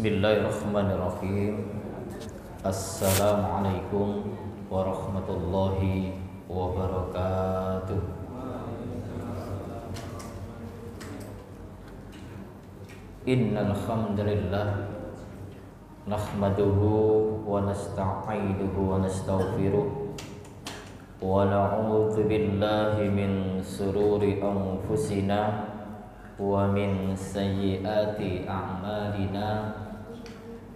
Bismillahirrahmanirrahim. Assalamualaikum warahmatullahi wabarakatuh. Innal hamdalillah nahmaduhu wa nasta'inuhu wa nastaghfiruh wa na'udzu billahi min sururi anfusina wa min sayyiati a'malina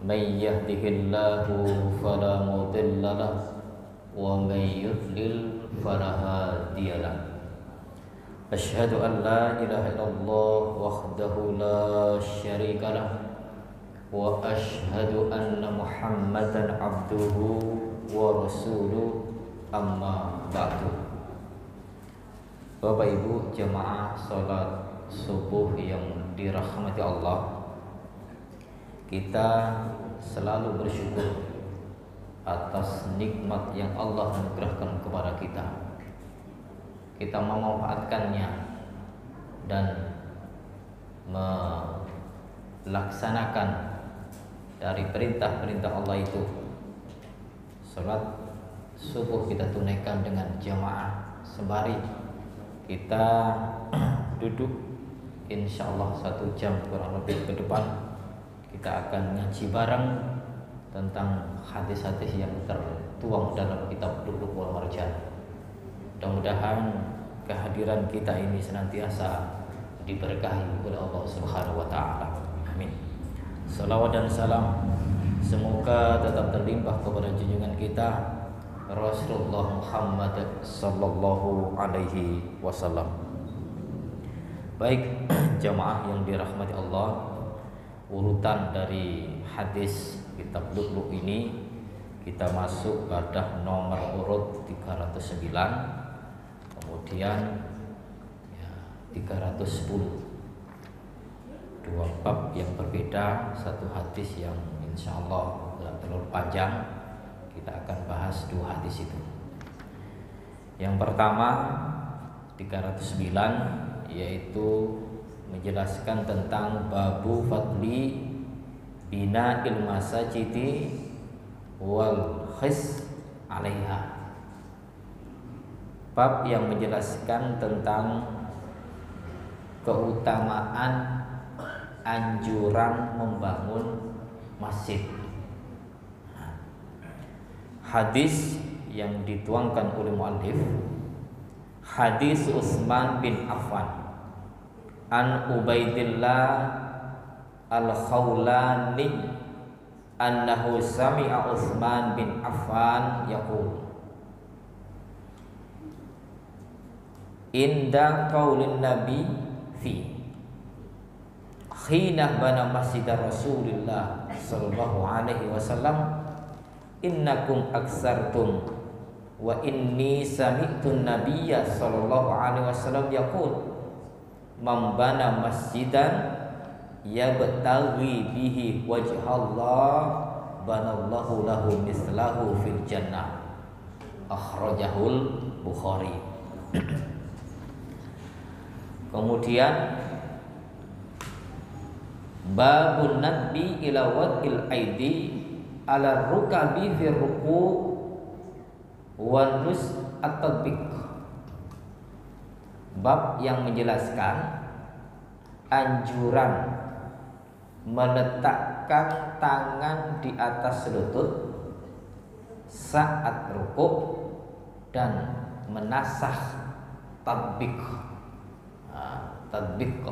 may yahdihillahu fala mudilla lahu wa may yudlil fala hadiyalah. Asyhadu an la ilaha illallah wahdahu la syarika lah wa asyhadu anna Muhammadan abduhu wa rasuluh, amma ba'du. Bapak Ibu jamaah salat subuh yang dirahmati Allah, kita selalu bersyukur atas nikmat yang Allah anugerahkan kepada kita. Kita memanfaatkannya dan melaksanakan dari perintah-perintah Allah itu. Salat subuh kita tunaikan dengan jamaah sembari kita duduk. Insyaallah 1 jam kurang lebih ke depan kita akan ngaji bareng tentang hadis-hadis yang tertuang dalam kitab Lu'lu' wal Marjan. Mudah-mudahan kehadiran kita ini senantiasa diberkahi oleh Allah Subhanahu wa taala. Amin. Salawat dan salam semoga tetap terlimpah kepada junjungan kita Rasulullah Muhammad sallallahu alaihi wasallam. Baik jamaah yang dirahmati Allah, urutan dari hadis kitab Lu'lu' ini kita masuk pada nomor urut 309, kemudian 310. Dua bab yang berbeda, satu hadis yang insyaallah tidak terlalu panjang. Kita akan bahas 2 hadis itu. Yang pertama 309 yaitu menjelaskan tentang babu fadli bina'il masajidi wal khis 'alaiha. Bab yang menjelaskan tentang keutamaan anjuran membangun masjid. Hadis yang dituangkan oleh muallif, hadis Utsman bin Affan an Ubaidillah al-Khawlani annahu sami'a Utsman bin Affan yaqul inda qaulin nabi fi khina bana masjid Rasulillah sallallahu alaihi wasallam innakum aksartum wa inni sami'tu nabiyya sallallahu alaihi wasallam yaqul man bana masjidan yabtaghi bihi wajhallah banallahu lahu mislahu fil jannah, akhrajahul Bukhari. Kemudian babun nadbi ila wad'il aidi ala rukabi fi ruku wa nus at-tatbiq. Bab yang menjelaskan anjuran meletakkan tangan di atas lutut saat rukuk dan menasah tatbiq. Tatbiq.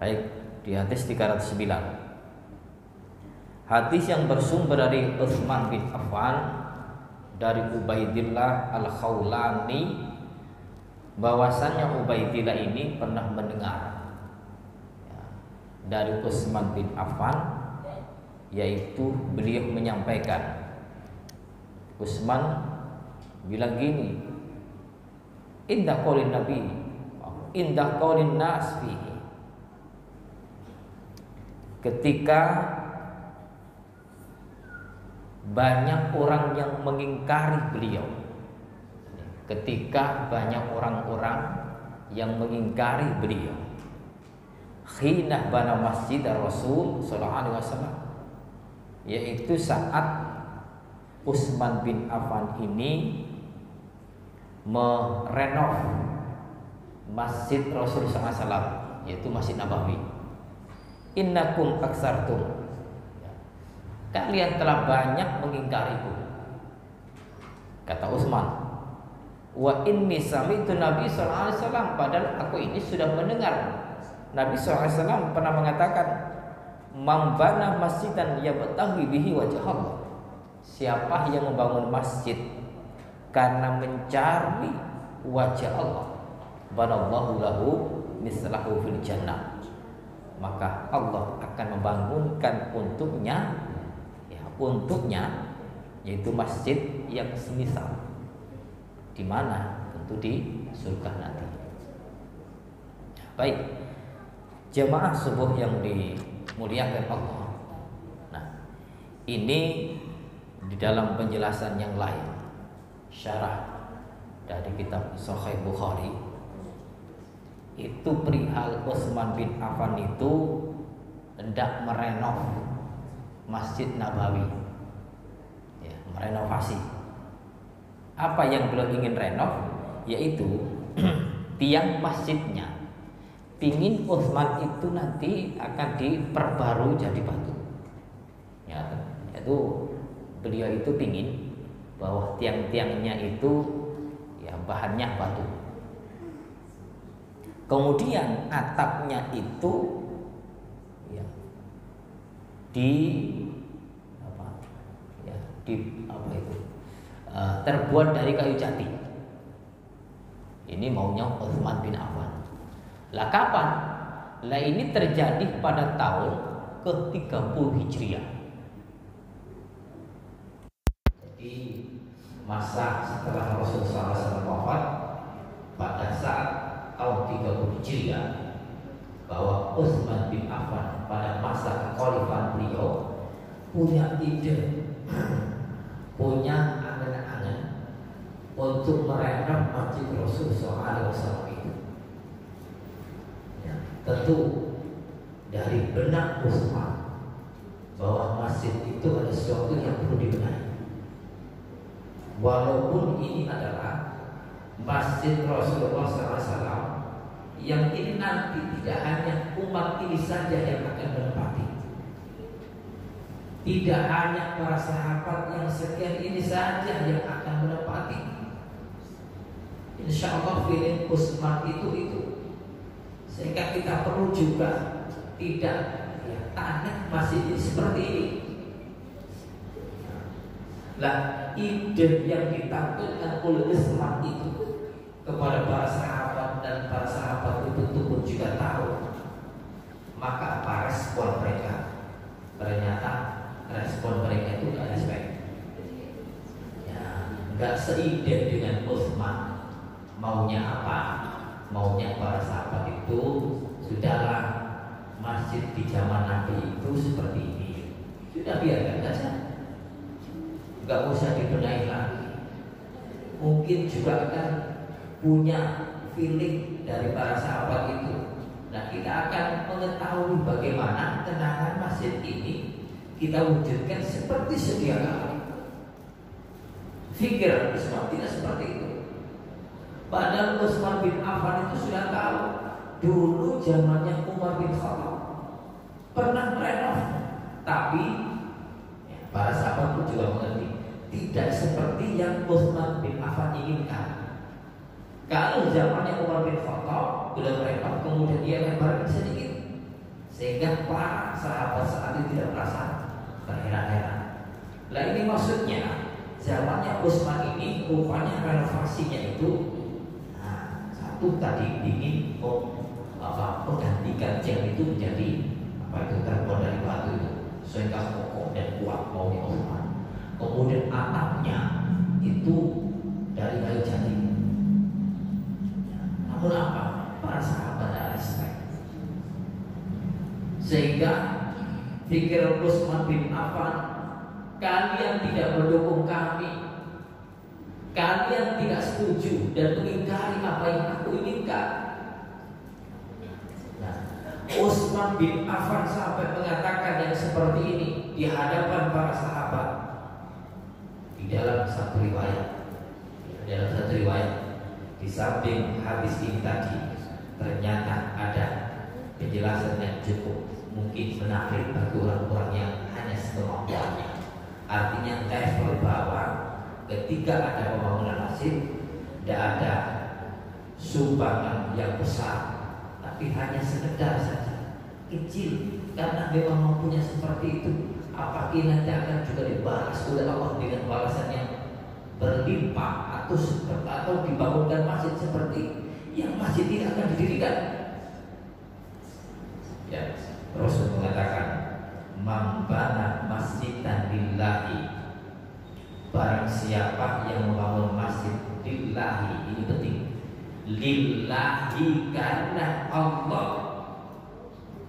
Baik, di hadis 309. Hadis yang bersumber dari Utsman bin Affan dari Ubaidillah al-Khawlani, bahwasannya Ubaidillah ini pernah mendengar dari Utsman bin Affan, yaitu beliau menyampaikan, Utsman bilang gini, indah qaulin nabi, indah qaulin nas fihi, ketika banyak orang yang mengingkari beliau, ketika banyak orang-orang yang mengingkari beliau, khina bana masjid Rasul sallallahu alaihi wasallam, yaitu saat Utsman bin Affan ini merenov Masjid Rasul sallallahu alaihi wasallam, yaitu Masjid Nabawi. Innakum aksartum, kalian telah banyak mengingkariku, kata Utsman. Wa inni sami'tu Nabi sallallahu alaihi wasallam, padahal aku ini sudah mendengar Nabi sallallahu alaihi wasallam pernah mengatakan, man bana masjidan yabtaghi bihi wajh Allah, siapa yang membangun masjid karena mencari wajah Allah, banallahu lahu mislahu fil jannah, maka Allah akan membangunkan untuknya yaitu masjid yang semisal, di mana? Tentu di surga nanti. Baik, jemaah subuh yang dimuliakan Allah. Nah, ini di dalam penjelasan yang lain, syarah dari kitab Sahih Bukhari, itu perihal Utsman bin Affan itu hendak merenov Masjid Nabawi, ya, merenovasi. Apa yang beliau ingin renov, yaitu tiang masjidnya. Pingin Utsman itu nanti akan diperbarui jadi batu, ya, itu beliau itu pingin bahwa tiang-tiangnya itu ya bahannya batu. Kemudian atapnya itu ya terbuat dari kayu jati. Ini maunya Utsman bin Affan. Lah kapan? Lah ini terjadi pada tahun ke-30 Hijriah. Jadi masa setelah Rasulullah SAW wafat, pada saat tahun 30 Hijriah, bahwa Utsman bin Affan pada masa kekhalifahan beliau punya ide, punya angan-angan untuk merenov Masjid Rasulullah SAW itu. Ya, tentu dari benak Utsman bahwa masjid itu ada sesuatu yang perlu dibenahi. Walaupun ini adalah Masjid Rasulullah SAW yang ini nanti tidak hanya umat ini saja yang akan menempati, tidak hanya para sahabat yang sekian ini saja yang akan menempati. Insya Allah feeling Utsman itu, sehingga kita perlu juga tidak tanah masjid ini seperti ini. Lah ide yang ditampilkan oleh Utsman itu kepada para sahabat, dan para sahabat itu pun juga tahu, maka apa respon mereka? Ternyata respon mereka itu gak respect, ya, gak seide dengan Utsman. Maunya apa? Maunya para sahabat itu, sudahlah, masjid di zaman Nabi itu seperti ini, sudah biarkan saja, gak usah dibenahi lagi. Mungkin juga akan punya feeling dari para sahabat itu. Nah, kita akan mengetahui bagaimana kenangan masjid ini kita wujudkan seperti sedia kala. Pikiran Utsman tidak seperti itu. Padahal Utsman bin Affan itu sudah tahu dulu zamannya Umar bin Khattab pernah merenov, tapi ya, para sahabat pun juga mengerti tidak seperti yang Utsman bin Affan inginkan. Kalau zamannya Umar bin Khattab sudah renov, kemudian dia lebarkan sedikit, sehingga para sahabat saat itu tidak merasa terheran-heran. Nah, ini maksudnya zamannya Utsman ini rupanya renovasinya itu, nah, satu tadi ingin menggantikan tiang itu menjadi terbuat dari batu itu, sehingga kokoh dan kuat maunya Utsman. Kemudian atapnya itu dari kayu jati. Namun apa? Para sahabat ada respect, sehingga pikir Utsman bin Affan, kalian tidak mendukung kami, kalian tidak setuju dan mengingkari apa yang aku inginkan. Nah, Utsman bin Affan sampai mengatakan yang seperti ini di hadapan para sahabat. Di dalam satu riwayat, di samping hadis ini tadi ternyata ada penjelasan yang cukup mungkin menarik bagi orang-orang yang hanya sekemampuannya. Artinya level bawah, ketika ada pembangunan masjid, tidak ada sumbangan yang besar, tapi hanya sekedar saja kecil, karena memang mampunya seperti itu. Apakah nanti akan juga dibalas oleh Allah dengan balasan yang berlimpah, atau dibangunkan masjid seperti yang masjid ini akan didirikan? Ya, Rasul mengatakan, "Man bana masjidan lillahi." Barang siapa yang membangun masjid lillahi, ini penting. Lillahi, karena Allah.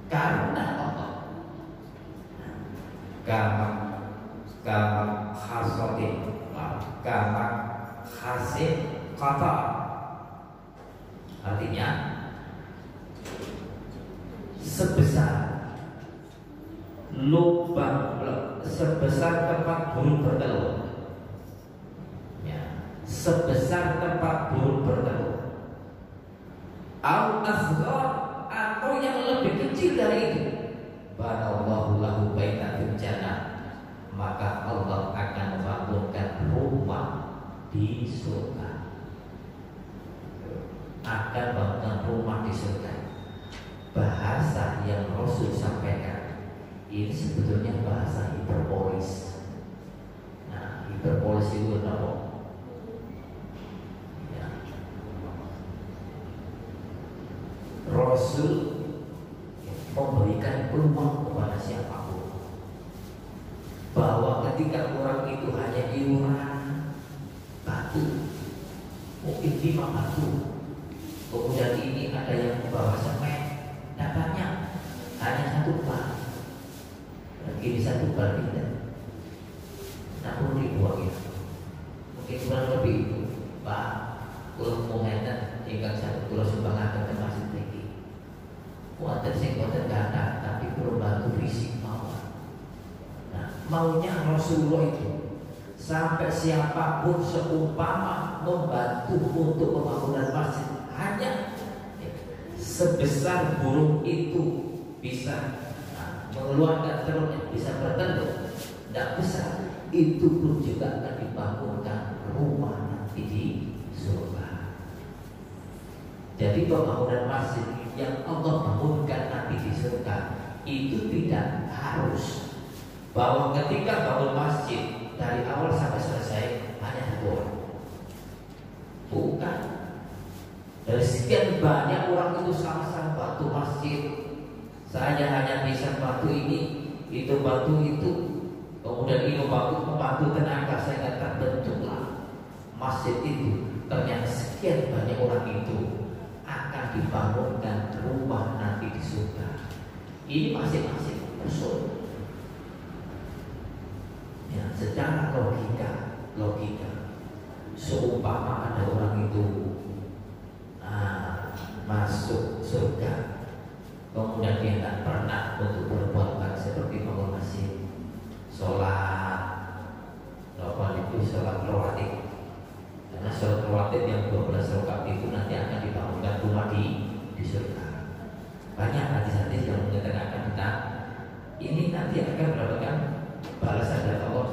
Karena Allah. Kama hasid kata. Artinya sebesar lubang, sebesar tempat burung bertelur, ya, sebesar tempat burung bertelur, atau yang lebih kecil dari itu, banallahu lahu baitan fil jannah, maka Allah akan membangunkan rumah di surga. Akan membangunkan rumah di surga. Bahasa yang Rasul sampaikan ini sebetulnya bahasa hiperbolis. Nah, hiperbolis itu apa? Ya. Rasul memberikan peluang kepada siapapun bahwa ketika orang itu hanya iuran batu, mungkin 5 batu, kemudian ini ada yang membawa semen, dapatnya hanya 1 bar, ini 1 bar tidak 60.000 gitu, mungkin kurang lebih itu. Pak, kalau mau ngeten ingkang satu pulau sumbangan ke masjid tinggi, kuatir sing kuatir kata, tapi belum bantu fisik mau. Nah, maunya Rasulullah itu sampai siapapun seumpama membantu untuk pembangunan masjid, hanya sebesar burung itu bisa mengeluarkan telurnya, bisa bertelur, tidak besar, itu pun juga akan dibangunkan rumah nanti di surga. Jadi pembangunan masjid yang Allah bangunkan nanti di surga itu tidak harus bahwa ketika bangun masjid dari awal sampai selesai hanya 1 orang. Bukan. Dari sekian banyak orang itu sama-sama bantu masjid. Saya hanya bisa bantu ini, itu bantu itu, kemudian ini membantu tenaga, saya akan terbentuklah masjid itu. Ternyata sekian banyak orang itu akan dibangunkan rumah nanti di surga. Ini masing-masing usul. Ya, secara logika, seumpama ada orang itu masuk surga, kemudian dia tidak pernah untuk berbuat baik seperti bangun masjid, sholat, sholat rawatib. Karena sholat rawatib yang 12 rakaat itu nanti akan dibangunkan rumah di surga. Banyak hadis-hadis yang mengatakan kita ini nanti akan mendapatkan balasan dari Allah.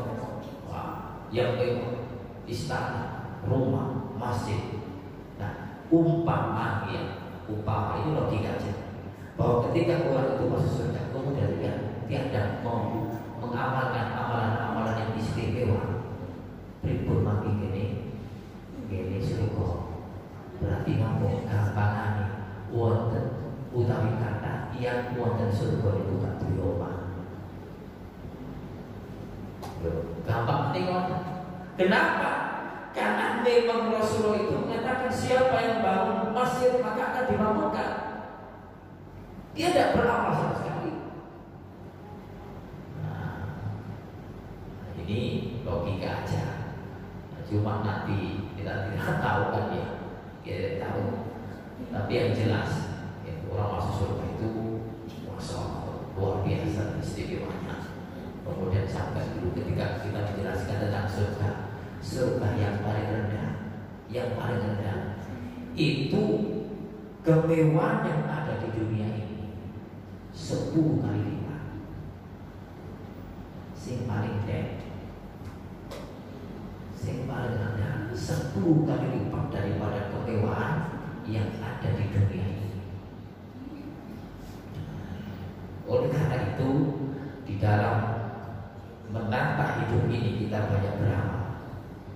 Wah, yang istana, rumah, masjid. Nah, umpama ini logika aja, bahwa ketika orang itu masuk surga, kemudian dia tidak mau mengamalkan amalan-amalan yang istimewa, pripun mati gini surga, berarti ngomong gampangan wonten utawi kata yang wonten surga itu gak dioma. Gampang tengok. Kenapa? Karena memang Rasulullah itu mengatakan siapa yang bangun masjid maka akan dibangunkan. Dia tidak beramal sama sekali. Nah, ini logika aja. Cuma nanti kita tidak tahu kan ya, kita tidak tahu. Tapi yang jelas, orang masuk surga itu puasa. Kemudian sampai dulu ketika kita menjelaskan tentang surga, surga yang paling rendah, itu kemewahan yang ada di dunia ini 10 kali lipat. Sing paling rendah 10 kali lipat daripada kemewahan yang ada di dunia ini. Oleh karena itu, di dalam menata hidup ini kita banyak beramal.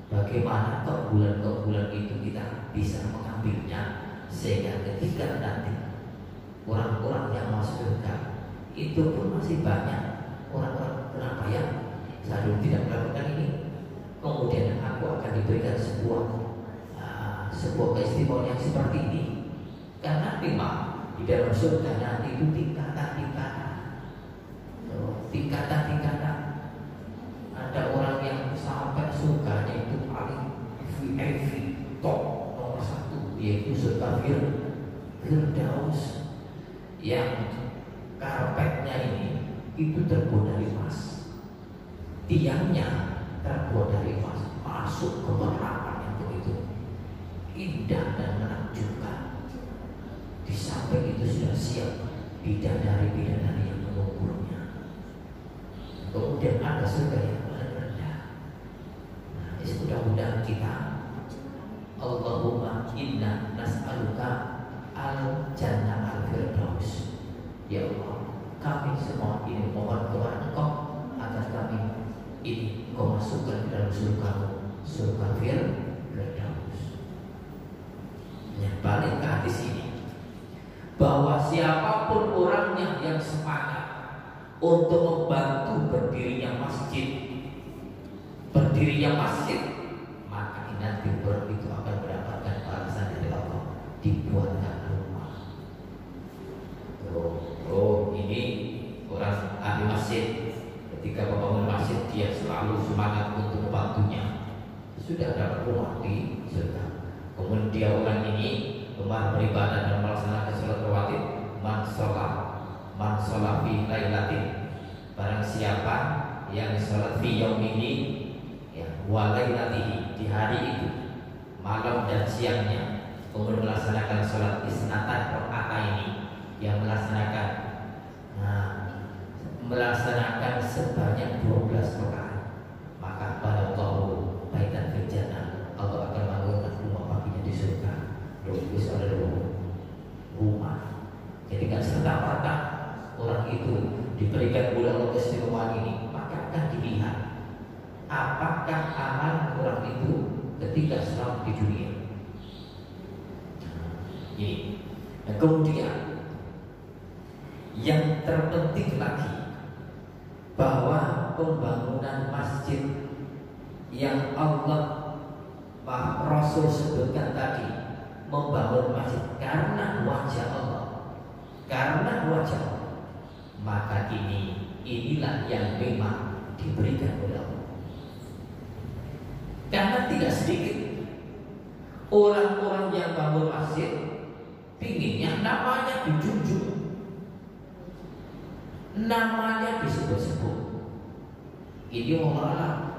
Bagaimana keunggulan-keunggulan itu kita bisa mengambilnya, sehingga ketika nanti orang-orang yang masuk surga itu pun masih banyak orang-orang kenapa ya saya dulu tidak melakukan ini, kemudian aku akan diberikan sebuah keistimewaan yang seperti ini. Karena memang di dalam surga nanti itu tingkatan. Ada orang yang sampai surganya itu paling VIP top nomor 1, yaitu surga Firdaus, yang karpetnya ini itu terbuat dari emas, tiangnya terbuat dari emas, masuk ke neraka yang begitu indah dan menakjubkan. Di samping itu sudah siap bidadari-bidadari yang menunggunya. Kemudian ada surga yang paling rendah. Nah, mudah-mudahan kita, Allahumma inna nas'aluka al-jannah al-firdaus. Ya Allah, kami semua ini mohon kepada Engkau agar kami ini Engkau masukkan ke dalam surga firdaus. Yang balik ke hadis ini, bahwa siapapun orangnya yang semangat untuk membantu berdirinya masjid, maka nanti orang itu akan mendapatkan balasan dari Allah, dibuatkan rumah. Ini orang ahli masjid, ketika membangun masjid dia selalu semangat untuk membantunya, sudah dapat rumah di surga. Kemudian dia orang ini gemar beribadah dan melaksanakan sholat rawatib, man sholat fi lailatin, barang siapa yang sholat fi yaumini ya wa lailatihi, di hari itu malam dan siangnya, kemudian melaksanakan sholat isnatan rakaat ini, yang melaksanakan sebanyak 12 rakaat, maka pada Allah baitan fil jannah, Allah akan bangunkan rumah baginya di surga. Itu ada rumah. Jadi kan serta-merta orang itu diberikan bulan keistimewaan ini, maka akan dilihat apakah amal orang itu ketika selamat di dunia. Ini. Dan kemudian yang terpenting lagi, bahwa pembangunan masjid yang Allah Rasul sebutkan tadi, membangun masjid karena wajah Allah, maka inilah yang memang diberikan oleh Allah. Karena tidak sedikit orang-orang yang bangun masjid pinginnya namanya dijunjung, namanya disebut-sebut. Ini Allah.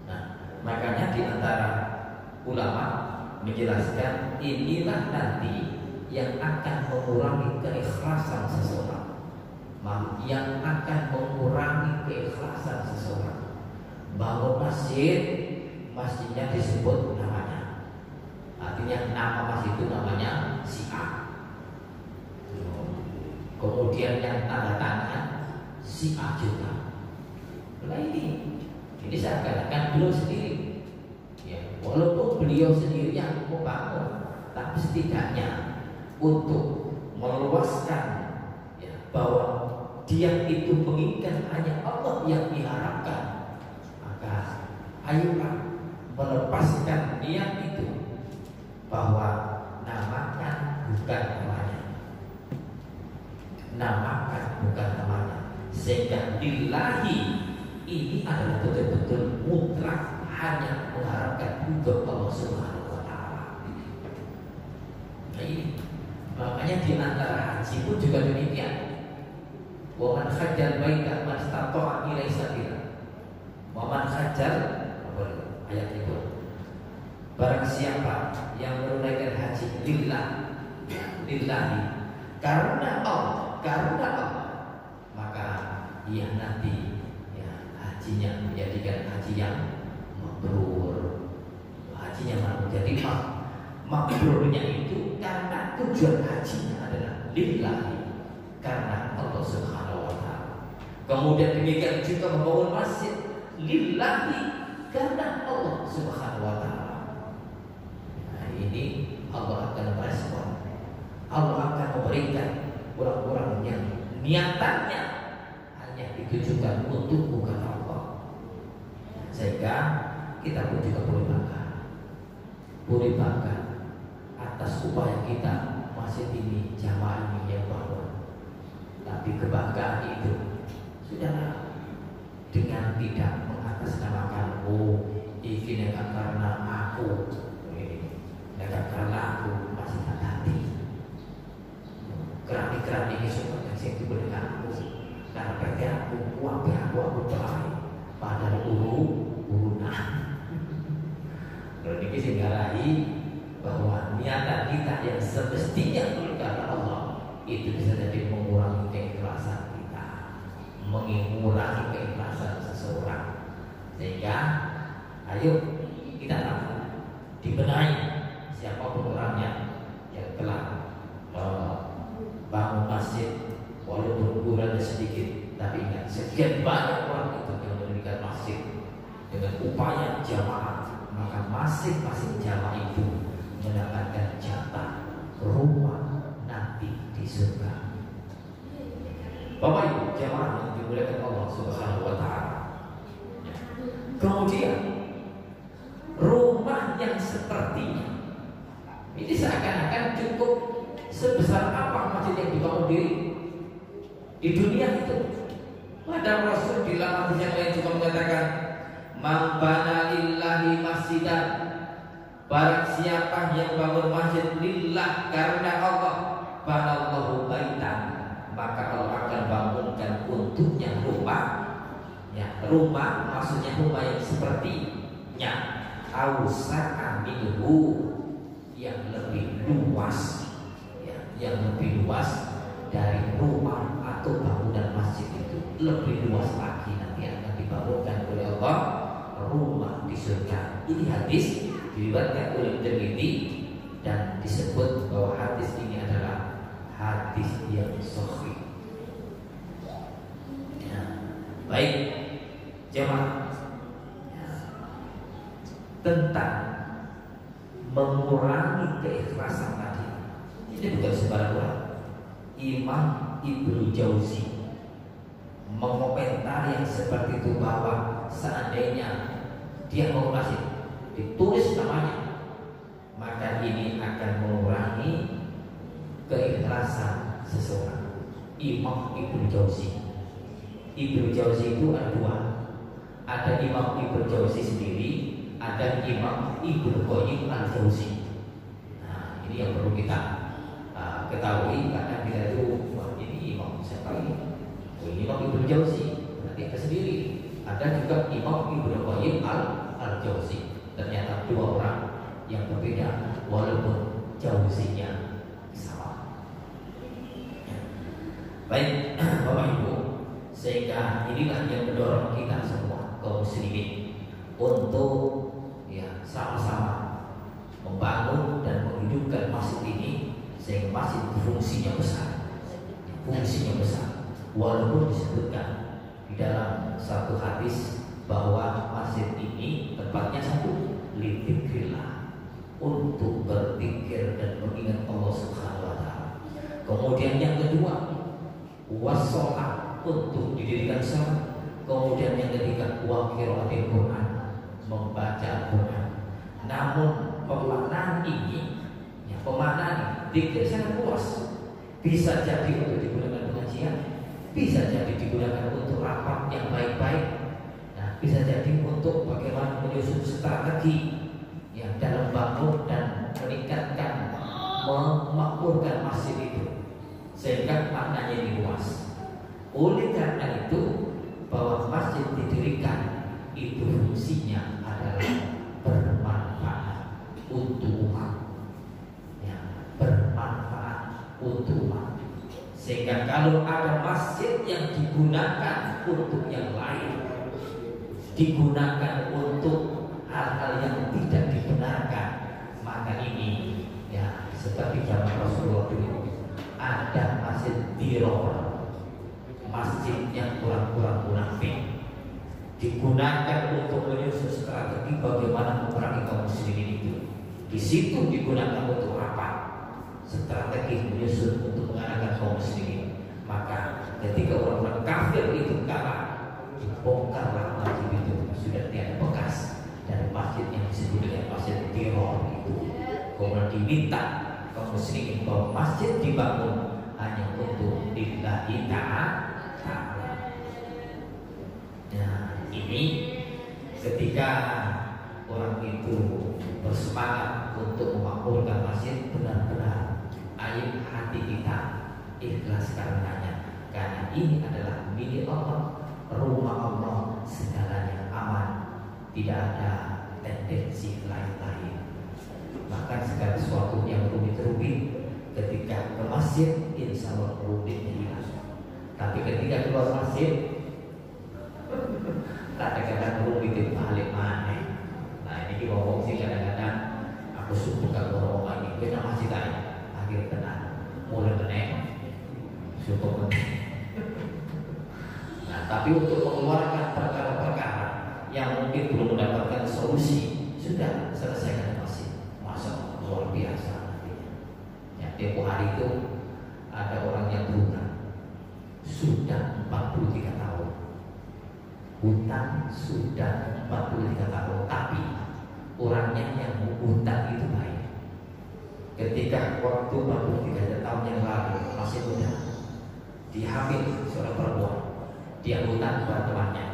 Nah, makanya di antara ulama menjelaskan inilah nanti yang akan mengurangi keikhlasan seseorang, bangun masjidnya disebut namanya, artinya nama masjid itu namanya si A. Kemudian yang tanda tangan si A juga. Nah ini saya katakan beliau sendiri, ya, walaupun beliau sendiri yang membangun, tapi setidaknya untuk meluaskan ya, bahwa dia itu menginginkan hanya Allah yang diharapkan, maka ayolah melepaskan niat itu, bahwa namakan bukan namanya, sehingga lillahi ini adalah betul-betul mutlak hanya mengharapkan untuk Allah Subhanahu wa Ta'ala. Nah ini makanya di antara haji pun juga demikian. Wa man hajjal baita man istata'a ilaihi hajar, ayat itu. Barang siapa yang menunaikan haji lillahi karena Allah, maka ia nanti hajinya menjadikan haji yang mabrur. Hajinya mabrur. Jadi mabrurnya itu karena tujuan hajinya adalah lillahi, karena Allah Subhanahu wa taala. Kemudian demikian juga membangun masjid lillahi, karena Allah Subhanahu wa taala. Nah, ini Allah akan merespon. Allah akan memberikan orang-orang yang niatannya hanya ditujukan untuk bukan Allah. Sehingga kita pun juga boleh bangga atas upaya kita masjid ini, jamaah ini yang bangun. Tapi kebanggaan itu sudah dengan tidak mengatasnamakan ini karena aku, karena aku masih hati. Keramik ini semua yang saya diberikan aku karena PT aku, uang aku pelai padahal urunah. Kalau ini sehinggarai bahwa niatan kita yang semestinya karena Allah itu bisa jadi mengurangi keikhlasan kita, mengurangi keikhlasan seseorang. Sehingga ayo kita dibenahi siapapun orangnya yang telah bangun masjid, walaupun ukurannya sedikit, tapi ingat sekian banyak orang itu yang mendirikan masjid dengan upaya jamaah, maka masing-masing jamaah itu mendapatkan jatah rumah nanti di surga. Bapak Ibu jamaah yang dimuliakan Allah Subhanahu wa taala. Kemudian rumah yang sepertinya ini seakan-akan cukup sebesar apa masjid yang dibangun di dunia itu. Padahal Rasul di dalam hadis yang lain juga mengatakan, "Man bana lillahi masjidan," barang siapa yang bangun masjid lillah karena Allah, banallahu baitan, maka Allah akan bangunkan untuknya rumah. Ya, rumah maksudnya rumah yang sepertinya ausa'a minhu, yang lebih luas, yang lebih luas dari rumah atau bangunan masjid itu, lebih luas lagi nanti akan dibangunkan oleh Allah rumah di surga. Ini hadis diriwayatkan oleh Tirmidzi dan disebut bahwa hadis ini adalah hadis yang sahih. Ya. Baik, jemaah, tentang mengurangi keikhlasan tadi, ini bukan sembarang orang. Imam Ibnu Jauzi mengomentari yang seperti itu, bahwa seandainya dia mau masjid ditulis namanya, maka ini akan mengurangi keikhlasan seseorang. Imam Ibnu Jauzi. Ibnu Jauzi itu ada dua. Ada Imam Ibnu Jauzi sendiri, ada Imam Ibnu Qayyim al-Jauzi. Nah, ini yang perlu kita ketahui, karena kita itu wah, ini Imam siapa ini? Ini Imam Ibnu Jauzi. Berarti ada sendiri. Ada juga Imam Ibnu Qayyim al-Jauzi. Ternyata dua orang yang berbeda walaupun Jauzinya sama. Baik, Bapak Ibu, sehingga inilah yang mendorong kita semua kaum muslimin untuk sama-sama membangun dan menghidupkan masjid ini, sehingga masjid fungsinya besar. Walaupun disebutkan di dalam satu hadis bahwa masjid ini tempatnya satu, lidzikrillah, untuk berzikir dan mengingat Allah Subhanahu wa taala. Kemudian yang kedua, wassalah, untuk didirikan salat. Kemudian yang ketiga, wa qiraatil Quran, membaca Quran. Namun pemaknaan ini, pemaknaan zikir sangat luas. Bisa jadi untuk digunakan pengajian, bisa jadi digunakan untuk rapat yang baik-baik. Nah, bisa jadi untuk bagaimana menyusun strategi yang dalam bangun dan meningkatkan, memakmurkan masjid itu, sehingga maknanya ini luas. Oleh karena itu, bahwa masjid didirikan itu fungsi Sehingga kalau ada masjid yang digunakan untuk yang lain, digunakan untuk hal-hal yang tidak dibenarkan, maka ini ya seperti zaman Rasulullah dulu, ada masjid diror, masjid yang kurang-kurang munafik, digunakan untuk menyusun strategi bagaimana memerangi kaum muslimin itu. Di situ digunakan untuk apa? Strategi menyusun untuk mengalahkan kaum muslimin. Maka ketika orang-orang kafir itu kalah, dibongkarlah masjid itu, sudah tidak bekas dari masjid yang disebut dengan masjid teror itu. Kemudian diminta kaum muslimin bahwa masjid dibangun hanya untuk lillahi ta'ala. Nah, ini ketika orang itu bersemangat untuk memakmurkan masjid, benar-benar air hati kita ikhlas karenanya, karena ini adalah milik Allah, rumah Allah, segalanya aman, tidak ada tendensi lain-lain. Bahkan segala sesuatu yang rumit-rumit ketika ke masjid, insya Allah rumitnya hilang. Tapi ketika keluar masjid, kadang-kadang rumit itu balik mana. Nah ini ngomong sih kadang-kadang aku suka kalau ngomong ini beda masjid aja. Akhir kena mulai kena cukup. Nah tapi untuk mengeluarkan perkara-perkara yang mungkin belum mendapatkan solusi, sudah selesaikan masjid. Masa luar biasa. Ya tempoh hari itu ada orang yang berhutang sudah 43 tahun. Hutang sudah 43 tahun, tapi orangnya yang hutang itu baik. Ketika waktu 43 tahun yang lalu masih muda, dihamil seorang perempuan, dia hutang kepada temannya,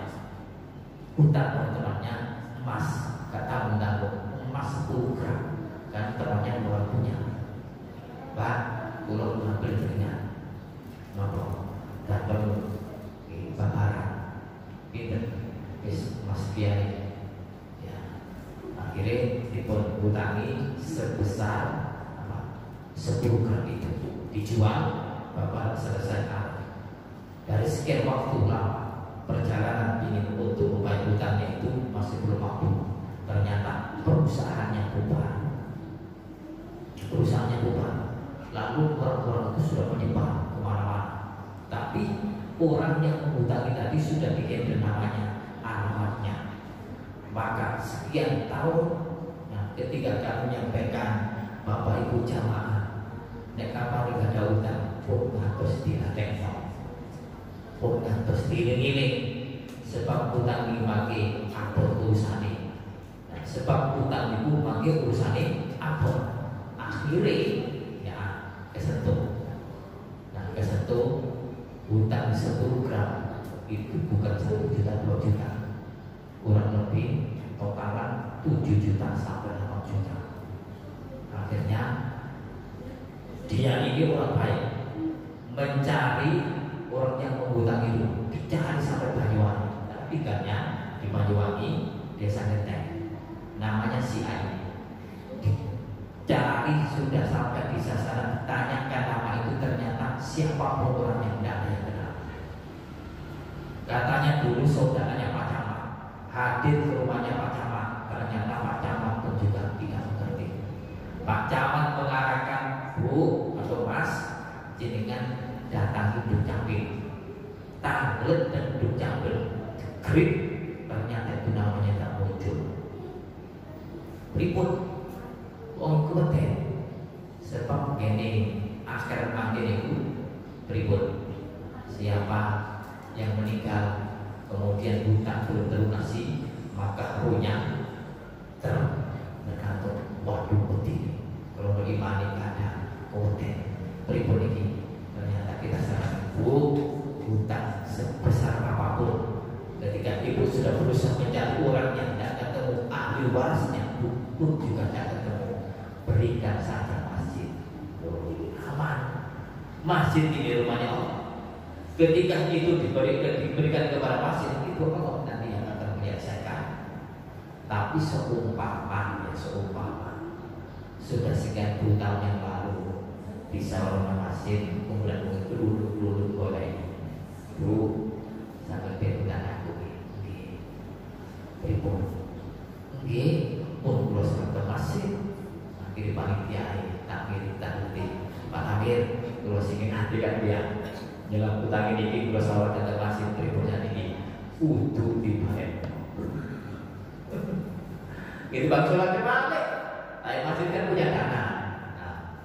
hutang kepada temannya emas, kata menanggung emas 10 gram, kan temannya luar punya. Pak, pulau mengambil dirinya, ngobrol, datang ke Babaran, pinter, Mas Kiai, ya, akhirnya dihutangi sebesar 10 gram itu dijual, Bapak selesai. Dari sekian waktu lama perjalanan ingin untuk membayar hutangnya itu masih belum mampu. Ternyata perusahaannya bubar. Lalu orang-orang itu sudah menyebar kemana-mana. Tapi orang yang menghutangi tadi sudah diambil namanya, alamatnya. Maka sekian tahun, nah, ketika kamu menyampaikan Bapak Ibu jamaah, nek kapal gak ada utang, pun harus dilatih, pun harus diiling-iling. Sebab utang ini makin apa urusannya. Nah, sebab utang itu makin urusannya apa. Akhirnya ya kesentuh. Nah kesentuh utang 10 gram itu bukan 1 juta 2 juta, kurang lebih totalan 7 juta sampai 8 juta. Akhirnya dia ini orang baik, mencari orang yang menghutang itu, dicari sampai Banyuwangi. Tapi tiganya di Banyuwangi, desa Genteng, namanya si Ai. Cari sudah sampai di sasaran, tanyakan nama itu, ternyata siapapun orangnya tidak ada yang kenal. Katanya dulu saudaranya Pak Camat hadir ke rumahnya Pak Camat, ternyata Pak Camat pun juga tidak mengerti. Pak Camat mengarahkan, Bu atau Mas, jenengan datangi Dukcapil, tanglet dan Dukcapil, grip, ternyata itu namanya tak muncul. Ribut, wong kuwete, sebab gini akhir akhir itu ribut. Siapa yang meninggal kemudian hutang belum terlunasi, maka ruhnya tergantung. Waduh putih, kalau beriman ada konten ribut ini. Ternyata kita sangat hutang sebesar apapun. Ketika ibu sudah berusaha mencari orang yang tidak ketemu, ahli warisnya pun juga tidak ketemu, berikan saja masjid, aman. Masjid ini rumahnya Allah. Ketika itu diberikan kepada masjid, itu Allah nanti yang akan menyelesaikan. Tapi seumpama sudah sekian puluh tahun yang lalu bisa orang masjid kemudian duduk oleh bu sampai perutan aku pripun pun kula sampai masjid akhirnya panitia takmir Pak Amir kula sing ati kan dia jalan utang ini kula sawat datang masjid pripun ini utuh dibayar itu bang sholat balik tapi masjid kan punya dana.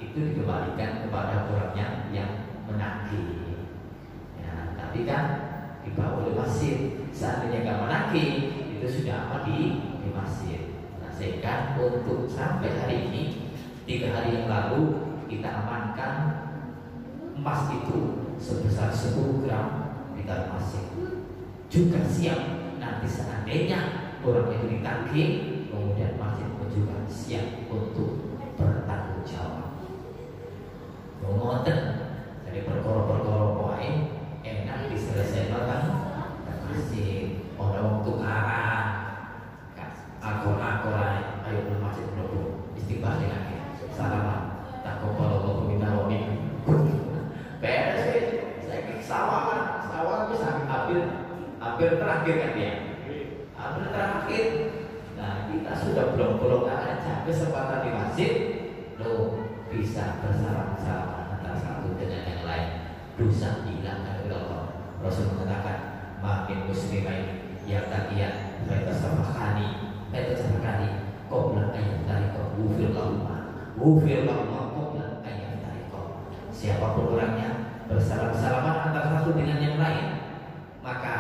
Itu dikembalikan kepada orangnya yang menagih. Ya, tapi kan dibawa oleh masjid. Seandainya nggak menagih, itu sudah apa di masjid. Nah, sehingga untuk sampai hari ini 3 hari yang lalu kita amankan emas itu sebesar 10 gram di dalam masjid. Juga siap nanti seandainya orang itu ditagih, kemudian masjid pun juga siap untuk bertanggung jawab. Ngoten dari perkara-perkara wae enak diselesaikan kan masjid orang tukaran akor-akoran ayo ke masjid dulu istighfar lagi salaman takobal minna wa minkum beres saya ke sawah bisa hampir terakhir kan dia hampir terakhir. Nah kita sudah belum aja kesempatan di masjid lo bisa bersalaman antara satu dengan yang lain, dosa hilang dari Allah. Rasul mengatakan makin muslimin yang takian mereka sama kali qobla ayat tarikah wufir lahumah qobla ayat tarikah. Siapapun orangnya bersalam-salaman antara satu dengan yang lain, maka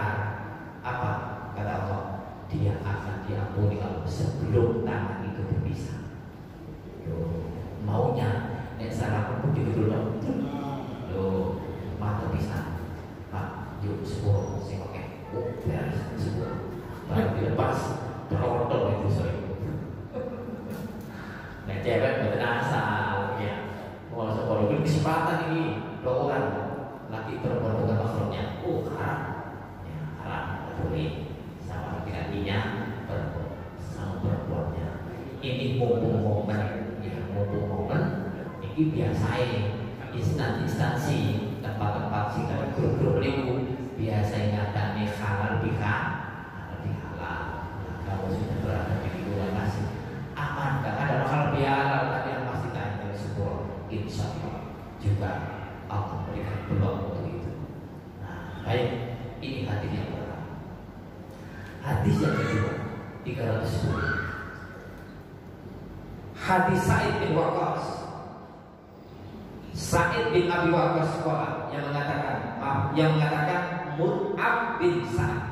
apa kata Allah, dia akan diampuni Allah sebelum tangan itu berpisah. Maunya nek salah pun gitu dulu mata bisa pak yuk sepuluh sing oke beres sepuluh baru dilepas terotol itu sering nek cewek betul asal ya mau sekolah itu kesempatan ini 2 orang laki perempuan bukan makhluknya haram ya haram boleh sama laki-lakinya perempuan sama perempuannya ini mumpung momen ini biasanya instansi tempat-tempat sih kalau grup-grup itu biasanya ada nih halal halal. Kalau sudah berada di luar masjid aman, gak ada halal bihalal tadi yang pasti tanya dari sebuah insya Allah juga Allah memberikan peluang untuk itu. Nah baik, ini hadis yang pertama. Hadis yang kedua 310 hadis Sa'id bin Waqqas. Sa'id bin Abi Waqqas yang mengatakan Mut'ab bin Sa'ad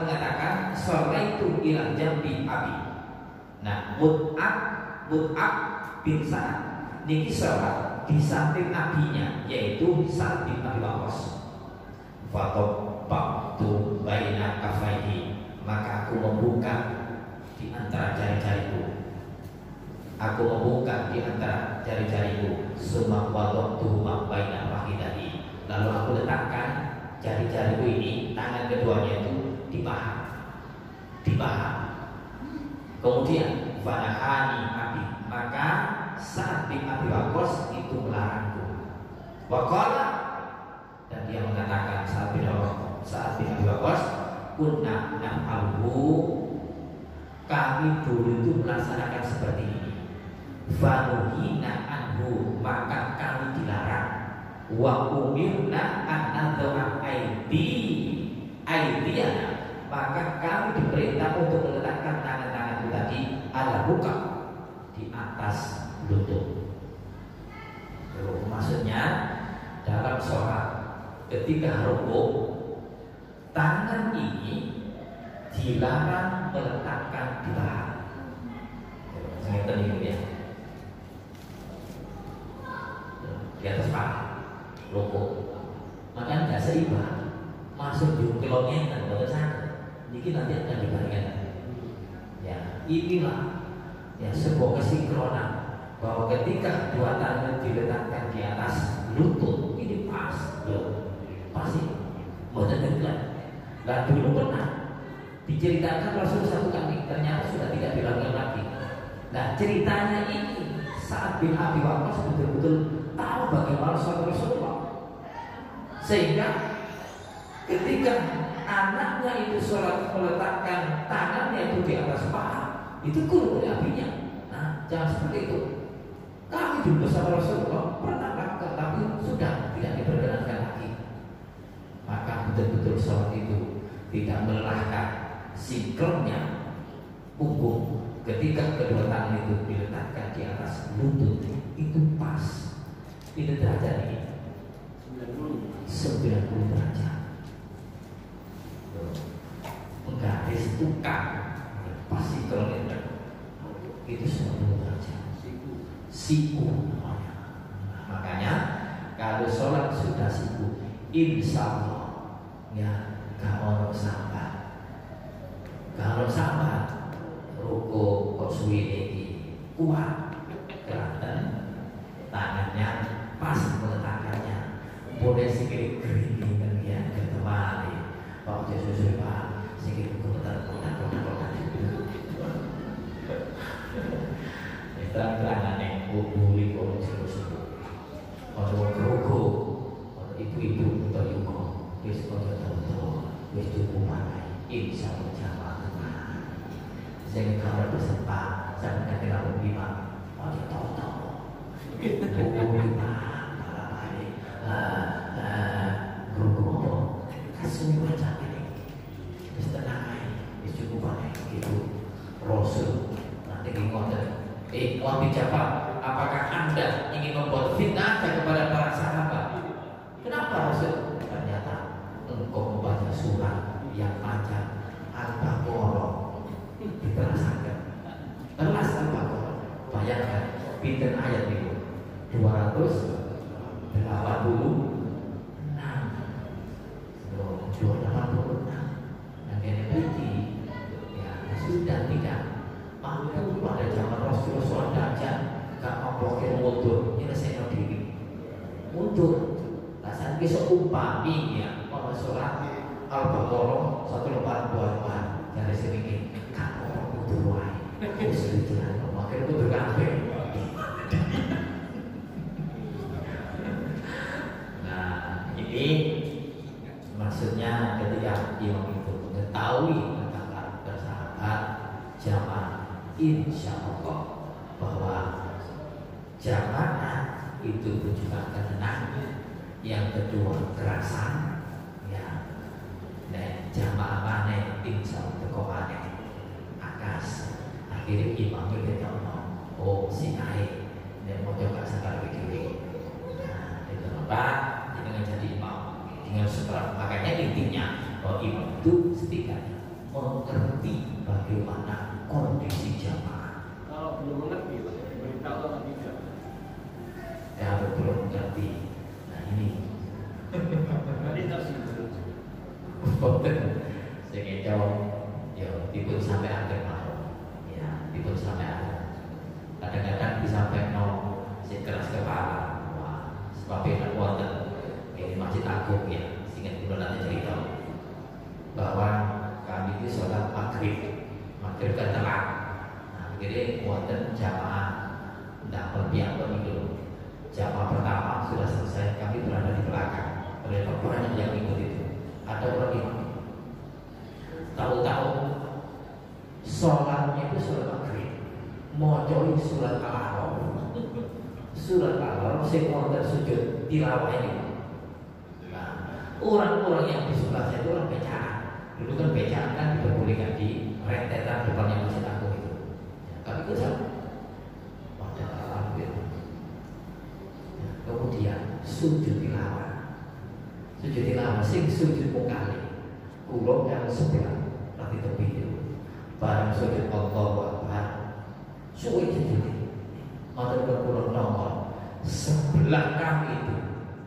mengatakan sallaitu ila jambi abi. Nah, Mut'ab bin Sa'ad niki salat di samping abinya yaitu Sa'id bin Abi Waqqas. Fatobaktu baina kafaihi, maka aku membuka di antara jari-jariku. Aku membuka di antara jari-jariku, summa wada'tuhu baina fakhidhi. Lalu aku letakkan jari-jariku ini, tangan keduanya itu di paha. Kemudian fanahani abi, maka Sa'ad bin Abi Waqqas itu melarangku. Waqala, dan dia mengatakan Sa'ad bin Abi Waqqas, kunna naf'aluhu, kami dulu itu melaksanakan seperti ini. Fanuhina anhu, maka kami dilarang. Wa umirna an nadhara aydiyana, maka kami diperintah untuk meletakkan tangan-tangan itu tadi ala buka, di atas lutut. Maksudnya dalam sholat ketika rukuk, tangan ini dilarang meletakkan di paha. Saya tadi ya, di atas paha rukuk, maka tidak seimbang masuk di kilongnya dan pada sana ini nanti akan dibalikan. Ya inilah ya sebuah kesinkronan bahwa ketika dua tangan diletakkan di atas lutut ini pas pasti benar-benar. Dan dulu pernah diceritakan Rasul satu kali ternyata sudah tidak dilakukan lagi. Nah ceritanya ini Sa'ad bin Abi Waqqas betul-betul tahu bagaimana sholat Rasulullah, sehingga ketika anaknya itu sholat meletakkan tangannya itu di atas paha, itu guru oleh abinya. Nah, jangan seperti itu. Kami dulu bersama Rasulullah pernah lakukan, tapi sudah tidak diperkenankan lagi. Maka betul-betul sholat itu tidak melelahkan sinkronnya punggung. Ketika kedua tangan itu diletakkan di atas lutut, itu pas. Ini derajat ini 90 derajat. Menggaris tukang pas sinkron itu 90 derajat. Siku namanya. Nah, makanya kalau sholat sudah siku, insya Allah ya gak ono sabar. Kalau sabar ruko kok suwi ini kuat, kelihatan tangannya pas meletakkannya, boleh sikit keringan ya ketemali. Pak Yesus Pak sikit komentar. Terang-terangan yang kubuli kalau sebut-sebut kalau ruko, kalau ibu-ibu atau yuko, wis kalau tahu-tahu, wis cukup pakai, insya Allah jamaah. Saya kalau bersempat, saya akan lalu lima, mau tahu-tahu, buku lima, malah hari, ruko, kasih macam ini, wis tenang, wis cukup pakai, gitu, Rasul, nanti kita wahai Ja'far, apakah Anda ingin membuat fitnah kepada para sahabat? Kenapa Rasul? Ternyata engkau membaca surat yang panjang Al-Baqarah, diterasakan kelas Al-Baqarah. Bayangkan pinten ayat itu 286 yang ini berarti ya sudah tidak mampu pada zaman Rasulullah sholat dajjal, gak mampu mundur, nyelesain diri mundur. Rasanya besok umpami ya mau sholat Al-Baqarah 182 dari sini gak mau mundur wae, terus jalan makin mundur kabeh. Nah ini maksudnya ketika imam itu mengetahui tentang karakter sahabat jamaah, insya Allah bahwa jamaah itu juga tenang. Yang kedua kerasan, ya, dan jamaah mana insya Allah tekokane akas. Akhirnya imam itu tahu, oh si naik dan mau coba sekali begini. Nah, itu apa? Jadi imam tinggal setelah, makanya intinya bahwa imam itu setidaknya mengerti bagaimana kondisi jamaah. Kalau belum mengerti, beritahu atau tidak? Kalau belum mengerti, nah ini. Tadi tersinggung. Saya kecau, ya tipu sampai akhir malam, ya tipu sampai akhir. Kadang-kadang bisa penuh, si keras kepala, wah, sebabnya wonten ini masjid agung ya, sehingga dulu nanti cerita bahwa kami itu sholat maghrib kan telat. Nah, akhirnya wonten jamaah tidak berpihak itu. Jamaah pertama sudah selesai, kami berada di belakang. Oleh banyak yang ikut itu. Ada orang yang tahu-tahu sholatnya itu sholat maghrib, mau join surat Al-A'raf. Surat Al-A'raf semua tersujud tilawah ini. Nah, orang-orang yang di sebelah saya itu orang becaan. Dulu kan becaan kan diperbolehkan di rentetan depannya masjid agung itu. Ya, tapi itu sama. Kemudian sujud tilawah. Sujud tilawah sing sujud mukali. Kulo yang sebelah nanti tepi itu. Barang sujud Allahu Akbar. Suwe sujud. Mata kulo nongol sebelah kami itu.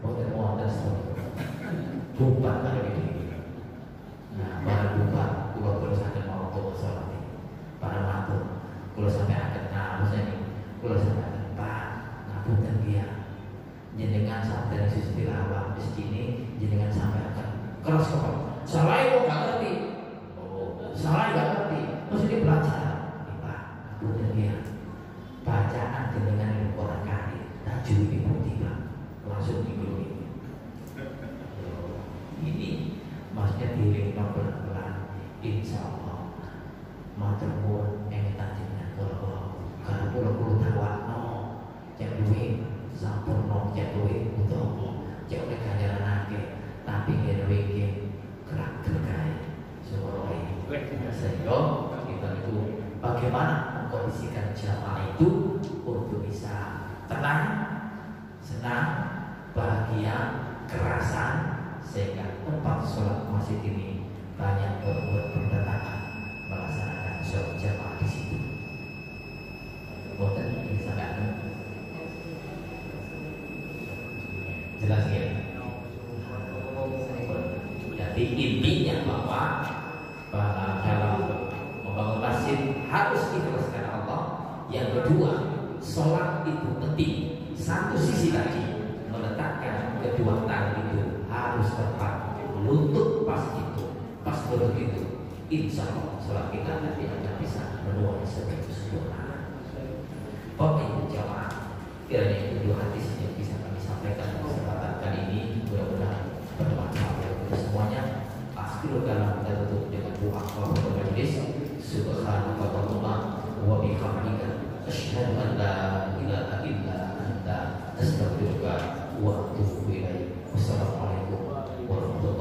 Boten wonten sujud. Bukan kali ini. Nah, barang bukan kulo terus akan mau untuk sholat. Para mantu kulo sampai akan harusnya ini. Kulo sampai akan Pak. Ngapunten dia. Jenengan sampai sisi tilawah di sini, jenengan sampai akan keras kepala. Salah itu nggak ngerti. Oh, salah nggak ngerti. Terus ini belajar. Nih Pak, aku dia bacaan jenengan itu langsung digelui. Ini maksudnya diri pelan-pelan, insya Allah maturnuwun yang tajamnya kalau pulau tawakno cek duit sampurno cek duit untuk cek oleh kajaran ake tapi dia duit gerak gergai semuanya sehingga kita itu bagaimana mengkondisikan jamaah itu untuk bisa tenang, senang, bahagia, kerasan sehingga tempat sholat masjid ini banyak berdatangan melaksanakan sholat jamaah di situ. Boten bisa kan? Jelas ya? Jadi intinya bahwa dalam membangun masjid harus ikhlaskan Allah. Yang kedua, sholat itu penting. Satu sisi tadi meletakkan kedua tangan itu harus tepat, lutut pas itu, pas lutut itu. Insya Allah sholat kita nanti akan bisa menuai sempurna. Bapak jamaah, kiranya itu dua hadis yang bisa kami sampaikan pada kesempatan kali ini, mudah-mudahan bermanfaat untuk semuanya. Akhirul kalam kita tutup dengan doa kafaratul majlis. Subhanallah wa bihamdika asyhadu an la ilaha illa anta astaghfiruka wa atubu ilaik. Wassalamualaikum warahmatullahi wabarakatuh.